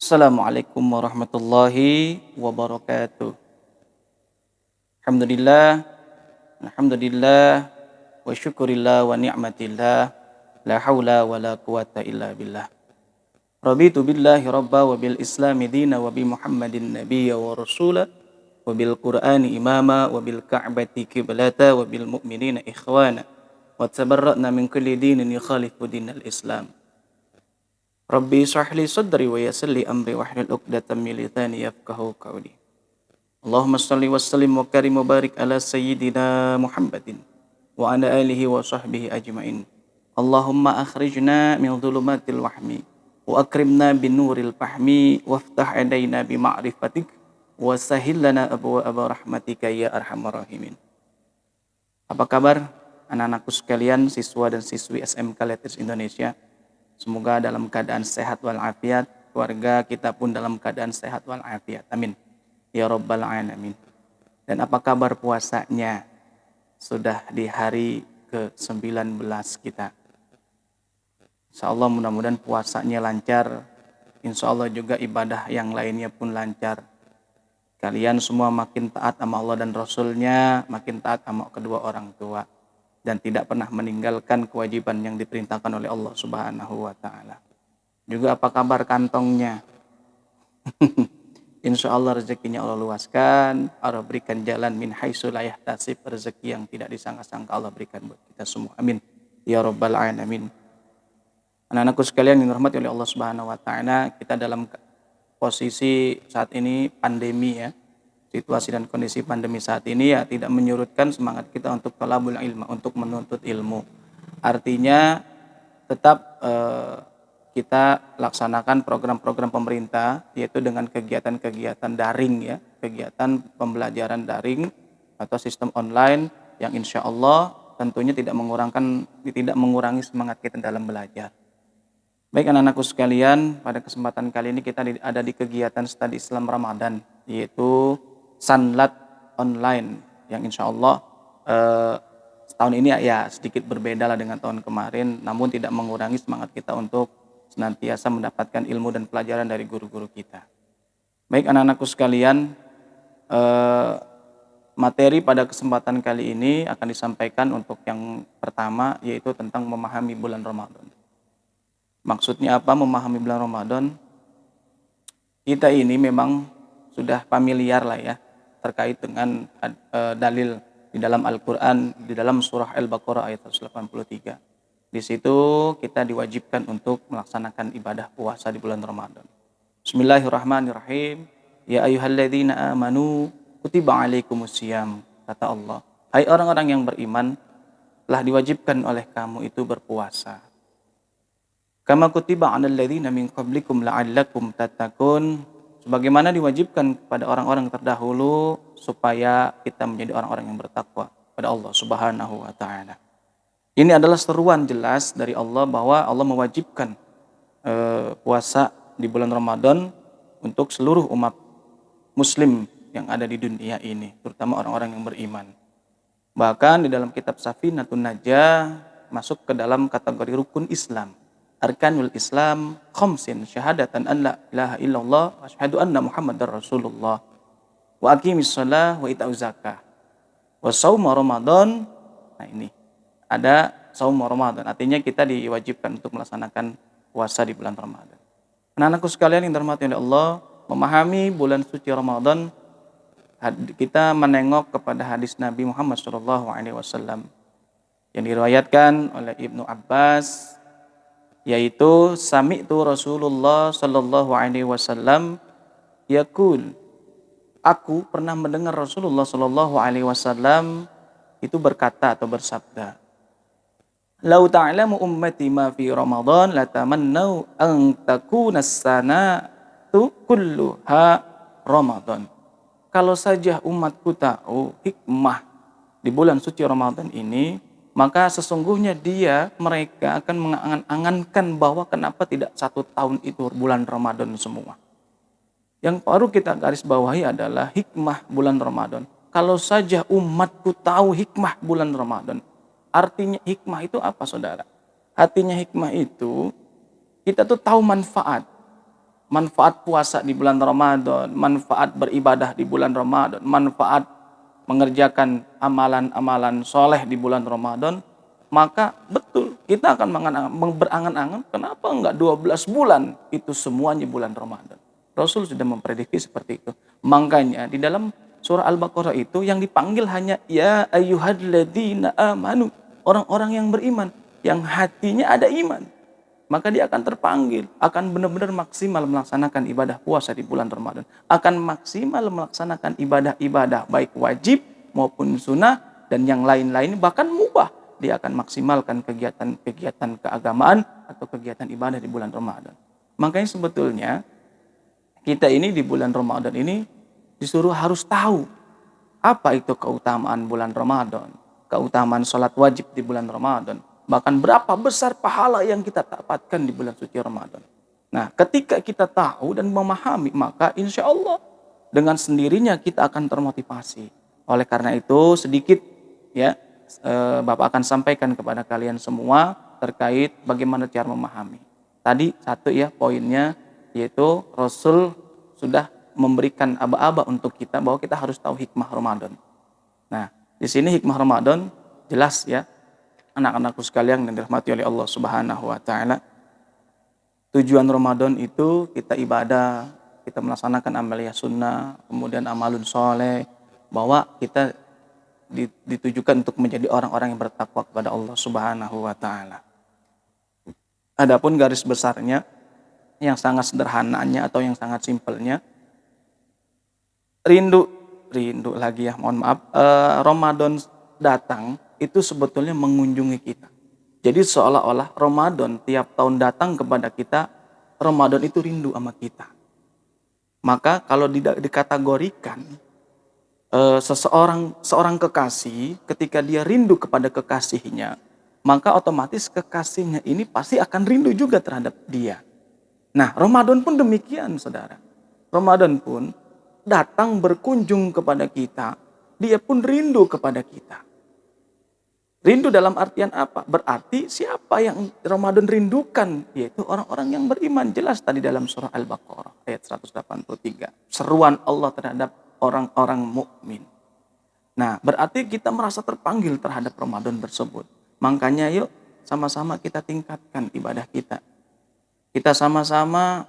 Assalamualaikum warahmatullahi wabarakatuh. Alhamdulillah, alhamdulillah, wa syukurillah wa ni'matillah, la hawla wa la quwata illa billah. Raditu billahi rabba wa bil islami dina wa bi muhammadin nabiyya wa rasula wa bil qur'ani imama wa bil ka'bati qiblata wa bil mu'minina ikhwana wa tabarra'na min kulli dinin yukhalifu dinal islam. Rabbi shrah li sadri wa yassir li amri wahlul 'uqdatam min lisani yafqahu qawli. Allahumma shalli wa sallim wa karim wa barik ala sayyidina Muhammadin wa ala alihi wa sahbihi ajmain. Allahumma akhrijna min dhulumatil wahmi wa akrimna bin nuril fahmi waftah alaina bi ma'rifatik wa sahhil lana abwaaba rahmatika ya arhamar rahimin. Apa kabar anak-anakku sekalian, siswa dan siswi SMK Letters Indonesia? Semoga dalam keadaan sehat walafiat, keluarga kita pun dalam keadaan sehat walafiat. Amin. Ya Rabbal Alamin. Dan apa kabar puasanya? Sudah di hari ke-19 kita. Insya Allah mudah-mudahan puasanya lancar. Insya Allah juga ibadah yang lainnya pun lancar. Kalian semua makin taat sama Allah dan Rasulnya, makin taat sama kedua orang tua. Dan tidak pernah meninggalkan kewajiban yang diperintahkan oleh Allah Subhanahu wa Ta'ala. Juga apa kabar kantongnya? Insya Allah rezekinya Allah luaskan, Allah berikan jalan min haitsu la yahtasib, rezeki yang tidak disangka-sangka Allah berikan buat kita semua. Amin. Ya Rabbal Alamin. Anak-anakku sekalian yang dirahmati oleh Allah Subhanahu wa Ta'ala, kita dalam posisi saat ini pandemi ya. Situasi dan kondisi pandemi saat ini ya tidak menyurutkan semangat kita untuk talabul ilmu, untuk menuntut ilmu. Artinya tetap kita laksanakan program-program pemerintah, yaitu dengan kegiatan-kegiatan daring ya, kegiatan pembelajaran daring atau sistem online yang insya Allah tentunya tidak mengurangi semangat kita dalam belajar. Baik anak-anakku sekalian, pada kesempatan kali ini kita ada di kegiatan studi Islam Ramadan, yaitu Sanlat online yang insya Allah tahun ini ya sedikit berbeda lah dengan tahun kemarin, namun tidak mengurangi semangat kita untuk senantiasa mendapatkan ilmu dan pelajaran dari guru-guru kita. Baik anak-anakku sekalian, materi pada kesempatan kali ini akan disampaikan untuk yang pertama, yaitu tentang memahami bulan Ramadan. Maksudnya apa memahami bulan Ramadan? Kita ini memang sudah familiar lah ya terkait dengan dalil di dalam Al-Quran, di dalam surah Al-Baqarah ayat 183. Di situ kita diwajibkan untuk melaksanakan ibadah puasa di bulan Ramadan. Bismillahirrahmanirrahim. Ya ayyuhalladzina amanu kutiba alaikumusiyam. Kata Allah, hai orang-orang yang beriman, telah diwajibkan oleh kamu itu berpuasa. Kama kutiba 'alal ladzina min qablikum la'allakum tattaqun. Sebagaimana diwajibkan kepada orang-orang terdahulu supaya kita menjadi orang-orang yang bertakwa pada Allah Subhanahu wa Ta'ala. Ini adalah seruan jelas dari Allah bahwa Allah mewajibkan puasa di bulan Ramadan untuk seluruh umat muslim yang ada di dunia ini, terutama orang-orang yang beriman. Bahkan di dalam kitab Safinatun Najah masuk ke dalam kategori rukun Islam. Arkanul Islam khamsin syahadatan an la ilaha illallah wa asyhadu anna Muhammadar Rasulullah wa aqimis shalah wa ita'uz zakah wa shaum Ramadan. Nah ini ada shaum Ramadan, artinya kita diwajibkan untuk melaksanakan puasa di bulan Ramadan. Anak-anakku sekalian yang dirahmati oleh Allah, memahami bulan suci Ramadan, kita menengok kepada hadis Nabi Muhammad SAW yang diriwayatkan oleh Ibnu Abbas, yaitu sami'tu Rasulullah sallallahu alaihi wasallam yaqul, aku pernah mendengar Rasulullah sallallahu alaihi wasallam itu berkata atau bersabda, lau ta'lamu ummati ma fi Ramadan latamannau an takuna as-sanatu kulluha Ramadan. Kalau saja umatku tahu hikmah di bulan suci Ramadan ini, maka sesungguhnya mereka akan mengangan-angankan bahwa kenapa tidak satu tahun itu bulan Ramadan semua. Yang baru kita garis bawahi adalah hikmah bulan Ramadan. Kalau saja umatku tahu hikmah bulan Ramadan. Artinya hikmah itu apa saudara? Artinya hikmah itu kita tuh tahu manfaat. manfaat puasa di bulan Ramadan, manfaat beribadah di bulan Ramadan, manfaat mengerjakan amalan-amalan soleh di bulan Ramadan, maka betul kita akan berangan-angan kenapa enggak 12 bulan itu semuanya bulan Ramadan. Rasul sudah memprediksi seperti itu. Makanya di dalam surah Al-Baqarah itu yang dipanggil hanya ya ayyuhalladzina amanu, orang-orang yang beriman, yang hatinya ada iman. Maka dia akan terpanggil, akan benar-benar maksimal melaksanakan ibadah puasa di bulan Ramadan. Akan maksimal melaksanakan ibadah-ibadah baik wajib maupun sunnah dan yang lain-lain, bahkan mubah. Dia akan maksimalkan kegiatan-kegiatan keagamaan atau kegiatan ibadah di bulan Ramadan. Makanya sebetulnya kita ini di bulan Ramadan ini disuruh harus tahu apa itu keutamaan bulan Ramadan, keutamaan sholat wajib di bulan Ramadan, bahkan berapa besar pahala yang kita dapatkan di bulan suci Ramadan. Nah, ketika kita tahu dan memahami, maka insya Allah dengan sendirinya kita akan termotivasi. Oleh karena itu sedikit ya Bapak akan sampaikan kepada kalian semua terkait bagaimana cara memahami. Tadi satu ya poinnya, yaitu Rasul sudah memberikan aba-aba untuk kita bahwa kita harus tahu hikmah Ramadan. Nah, di sini hikmah Ramadan jelas ya, anak-anakku sekalian yang dirahmati oleh Allah Subhanahu wa taala. Tujuan Ramadan itu kita ibadah, kita melaksanakan amaliyah sunnah, kemudian amalun soleh, bahwa kita ditujukan untuk menjadi orang-orang yang bertakwa kepada Allah Subhanahu wa taala. Adapun garis besarnya, yang sangat sederhananya atau yang sangat simpelnya, rindu lagi ya, mohon maaf, Ramadan datang itu sebetulnya mengunjungi kita. Jadi seolah-olah Ramadan tiap tahun datang kepada kita, Ramadan itu rindu sama kita. Maka kalau dikategorikan seorang kekasih ketika dia rindu kepada kekasihnya, maka otomatis kekasihnya ini pasti akan rindu juga terhadap dia. Nah, Ramadan pun demikian, saudara. Ramadan pun datang berkunjung kepada kita, dia pun rindu kepada kita. Rindu dalam artian apa? Berarti siapa yang Ramadan rindukan? Yaitu orang-orang yang beriman. Jelas tadi dalam surah Al-Baqarah ayat 183. Seruan Allah terhadap orang-orang mukmin. Nah, berarti kita merasa terpanggil terhadap Ramadan tersebut. Makanya yuk sama-sama kita tingkatkan ibadah kita. Kita sama-sama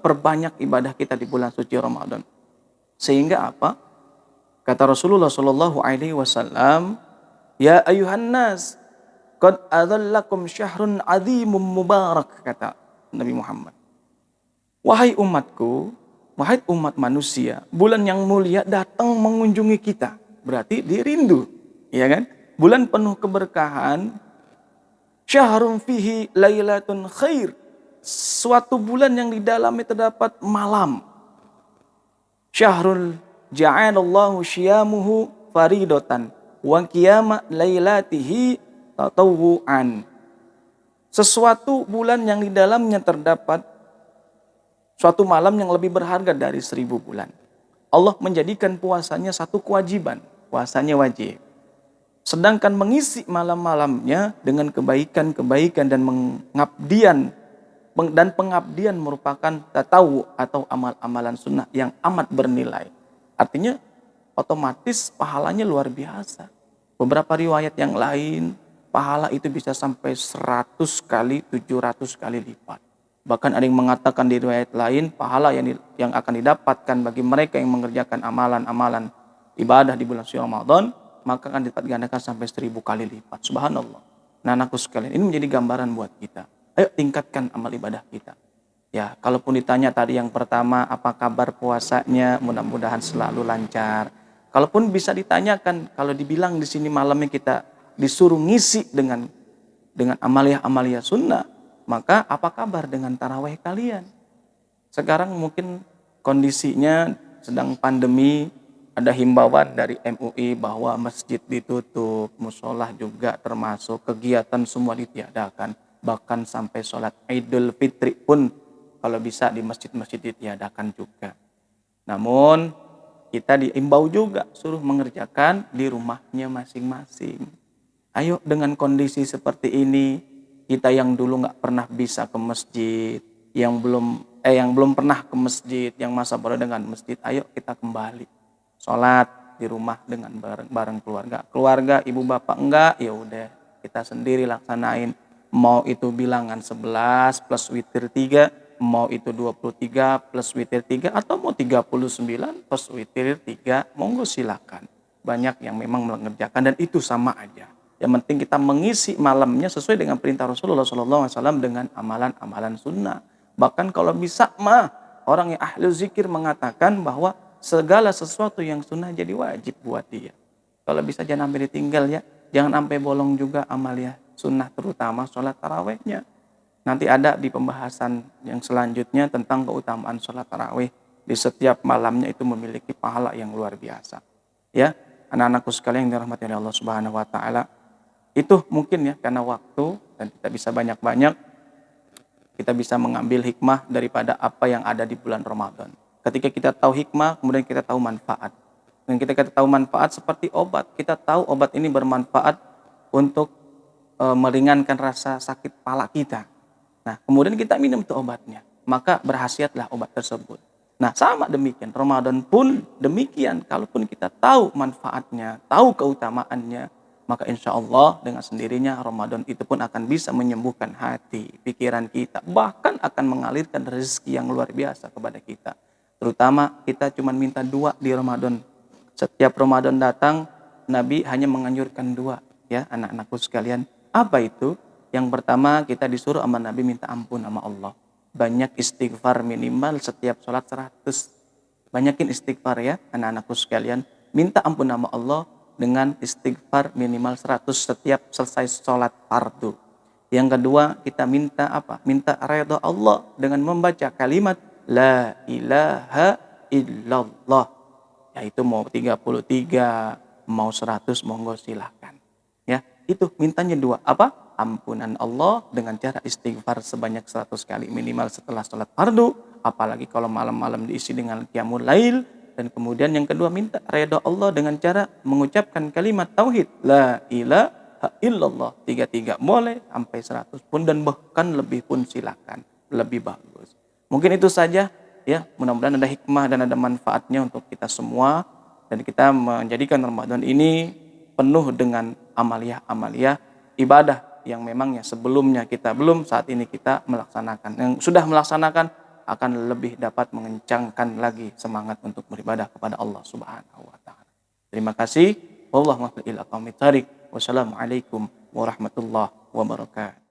perbanyak ibadah kita di bulan suci Ramadan. Sehingga apa? Kata Rasulullah Shallallahu Alaihi Wasallam, ya ayuhan nas, qad adzallakum syahrun azimun mubarak, kata Nabi Muhammad. Wahai umatku, wahai umat manusia, bulan yang mulia datang mengunjungi kita. Berarti dia rindu, ya kan? Bulan penuh keberkahan, syahrun fihi lailatun khair, suatu bulan yang di dalamnya terdapat malam. Syahrul ja'alallahu syiyamuhu faridatan wa qiyama lailatihi tatawu'an. Sesuatu bulan yang di dalamnya terdapat suatu malam yang lebih berharga dari 1000 bulan. Allah menjadikan puasanya satu kewajiban, puasanya wajib. Sedangkan mengisi malam-malamnya dengan kebaikan-kebaikan dan pengabdian merupakan tatawu atau amal-amalan sunnah yang amat bernilai. Artinya otomatis pahalanya luar biasa. Beberapa riwayat yang lain, pahala itu bisa sampai 100 kali, 700 kali lipat. Bahkan ada yang mengatakan di riwayat lain, pahala yang akan didapatkan bagi mereka yang mengerjakan amalan-amalan ibadah di bulan suci Ramadan, maka akan dilipat gandakan sampai 1000 kali lipat. Subhanallah. Nah, anakku sekalian, ini menjadi gambaran buat kita. Ayo tingkatkan amal ibadah kita. Ya, kalaupun ditanya tadi yang pertama, apa kabar puasanya? Mudah-mudahan selalu lancar. Kalaupun bisa ditanyakan, kalau dibilang di sini malamnya kita disuruh ngisi dengan amaliyah sunnah, maka apa kabar dengan tarawih kalian? Sekarang mungkin kondisinya sedang pandemi, ada himbauan dari MUI bahwa masjid ditutup, musholah juga termasuk, kegiatan semua ditiadakan, bahkan sampai sholat Idul Fitri pun kalau bisa di masjid-masjid ditiadakan juga. Namun kita diimbau juga suruh mengerjakan di rumahnya masing-masing. Ayo dengan kondisi seperti ini, kita yang dulu nggak pernah bisa ke masjid, yang belum pernah ke masjid, yang masa bodoh dengan masjid, ayo kita kembali sholat di rumah dengan bareng keluarga. Keluarga ibu bapak enggak, ya udah kita sendiri laksanain. Mau itu bilangan 11 plus witir 3, mau itu 23 plus witir 3, atau mau 39 plus witir 3, monggo silakan. Banyak yang memang mengerjakan dan itu sama aja. Yang penting kita mengisi malamnya sesuai dengan perintah Rasulullah SAW dengan amalan-amalan sunnah. Bahkan kalau bisa orang yang ahli zikir mengatakan bahwa segala sesuatu yang sunnah jadi wajib buat dia. Kalau bisa jangan sampai ditinggal ya. Jangan sampai bolong juga amalia sunnah, terutama sholat tarawehnya. Nanti ada di pembahasan yang selanjutnya tentang keutamaan sholat taraweh. Di setiap malamnya itu memiliki pahala yang luar biasa. Ya, anak-anakku sekalian yang dirahmati oleh Allah Subhanahu wa taala. Itu mungkin ya karena waktu dan kita bisa banyak-banyak, kita bisa mengambil hikmah daripada apa yang ada di bulan Ramadan. Ketika kita tahu hikmah, kemudian kita tahu manfaat. Dan kita tahu manfaat seperti obat. Kita tahu obat ini bermanfaat untuk meringankan rasa sakit kepala kita. Nah, kemudian kita minum tuh obatnya. Maka berkhasiatlah obat tersebut. Nah, sama demikian. Ramadan pun demikian. Kalaupun kita tahu manfaatnya, tahu keutamaannya, maka insya Allah dengan sendirinya Ramadan itu pun akan bisa menyembuhkan hati, pikiran kita. Bahkan akan mengalirkan rezeki yang luar biasa kepada kita. Terutama kita cuma minta dua di Ramadan. Setiap Ramadan datang, Nabi hanya menganjurkan dua. Ya, anak-anakku sekalian. Apa itu? Yang pertama, kita disuruh sama Nabi minta ampun sama Allah. Banyak istighfar, minimal setiap sholat 100. Banyakin istighfar ya, anak-anakku sekalian. Minta ampun sama Allah dengan istighfar minimal 100 setiap selesai sholat fardu. Yang kedua, kita minta apa? Minta redha Allah dengan membaca kalimat La ilaha illallah. Yaitu mau 33, mau 100, monggo silahkan. Ya, itu mintanya dua. Apa? Ampunan Allah dengan cara istighfar sebanyak 100 kali minimal setelah sholat fardu. Apalagi kalau malam-malam diisi dengan qiyamul lail. Dan kemudian yang kedua, minta redha Allah dengan cara mengucapkan kalimat tauhid. La ilaha illallah. 33 boleh, sampai 100 pun, dan bahkan lebih pun silakan. Lebih bagus. Mungkin itu saja. Ya, mudah-mudahan ada hikmah dan ada manfaatnya untuk kita semua. Dan kita menjadikan Ramadan ini penuh dengan amaliyah-amaliyah ibadah yang memangnya sebelumnya kita belum, saat ini kita melaksanakan. Yang sudah melaksanakan akan lebih dapat mengencangkan lagi semangat untuk beribadah kepada Allah Subhanahu wa taala. Terima kasih. Wassalamualaikum warahmatullahi wabarakatuh.